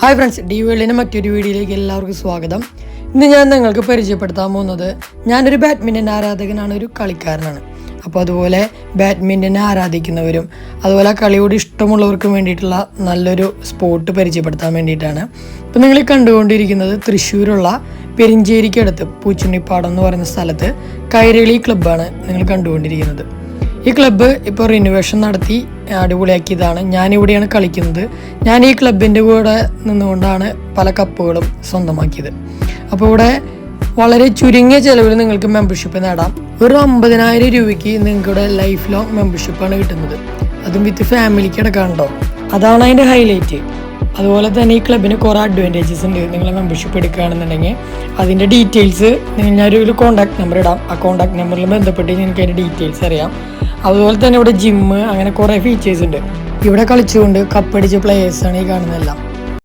Hi friends, D വേൾഡിൻ്റെ മറ്റൊരു വീഡിയോയിലേക്ക് എല്ലാവർക്കും സ്വാഗതം. ഇന്ന് ഞാൻ നിങ്ങൾക്ക് പരിചയപ്പെടുത്താൻ പോകുന്നത് ഞാനൊരു ബാഡ്മിൻ്റൺ ആരാധകനാണ്, ഒരു കളിക്കാരനാണ്. അപ്പോൾ അതുപോലെ ബാഡ്മിൻ്റനെ ആരാധിക്കുന്നവരും അതുപോലെ കളിയോട് ഇഷ്ടമുള്ളവർക്കും വേണ്ടിയിട്ടുള്ള നല്ലൊരു സ്പോർട്ട് പരിചയപ്പെടുത്താൻ വേണ്ടിയിട്ടാണ്. ഇപ്പോൾ നിങ്ങൾ കണ്ടുകൊണ്ടിരിക്കുന്നത് തൃശ്ശൂരുള്ള പെരിഞ്ചേരിക്കടുത്ത് പൂച്ചുണ്ണിപ്പാടം എന്ന് പറയുന്ന സ്ഥലത്ത് കൈരളി ക്ലബ്ബാണ് നിങ്ങൾ കണ്ടുകൊണ്ടിരിക്കുന്നത്. ഈ ക്ലബ്ബ് ഇപ്പോൾ റിനോവേഷൻ നടത്തി അടിപൊളിയാക്കിയതാണ്. ഞാനിവിടെയാണ് കളിക്കുന്നത്. ഞാൻ ഈ ക്ലബിൻ്റെ കൂടെ നിന്നുകൊണ്ടാണ് പല കപ്പുകളും സ്വന്തമാക്കിയത്. അപ്പോൾ ഇവിടെ വളരെ ചുരുങ്ങിയ ചിലവിൽ നിങ്ങൾക്ക് മെമ്പർഷിപ്പ് നേടാം. ഒരു 50,000 രൂപയ്ക്ക് നിങ്ങളുടെ ലൈഫ് ലോങ് മെമ്പർഷിപ്പാണ് കിട്ടുന്നത്. അതും വിത്ത് ഫാമിലിക്ക് അടക്കാണ്ടോ, അതാണ് അതിൻ്റെ ഹൈലൈറ്റ്. അതുപോലെ തന്നെ ഈ ക്ലബിന് കുറേ അഡ്വാൻറ്റേജസ് ഉണ്ട്. നിങ്ങൾ മെമ്പർഷിപ്പ് എടുക്കുകയാണെന്നുണ്ടെങ്കിൽ അതിൻ്റെ ഡീറ്റെയിൽസ് ഞാനൊരു കോൺടാക്ട് നമ്പർ ഇടാം. ആ കോൺടാക്ട് നമ്പറിൽ ബന്ധപ്പെട്ട് നിങ്ങൾക്ക് അതിൻ്റെ ഡീറ്റെയിൽസ് അറിയാം. അതുപോലെ തന്നെ ഇവിടെ ജിമ്മ്, അങ്ങനെ കുറേ ഫീച്ചേഴ്സ് ഉണ്ട്. ഇവിടെ കളിച്ചുകൊണ്ട് കപ്പടിച്ച പ്ലേയേഴ്സാണ് ഈ കാണുന്നതെല്ലാം.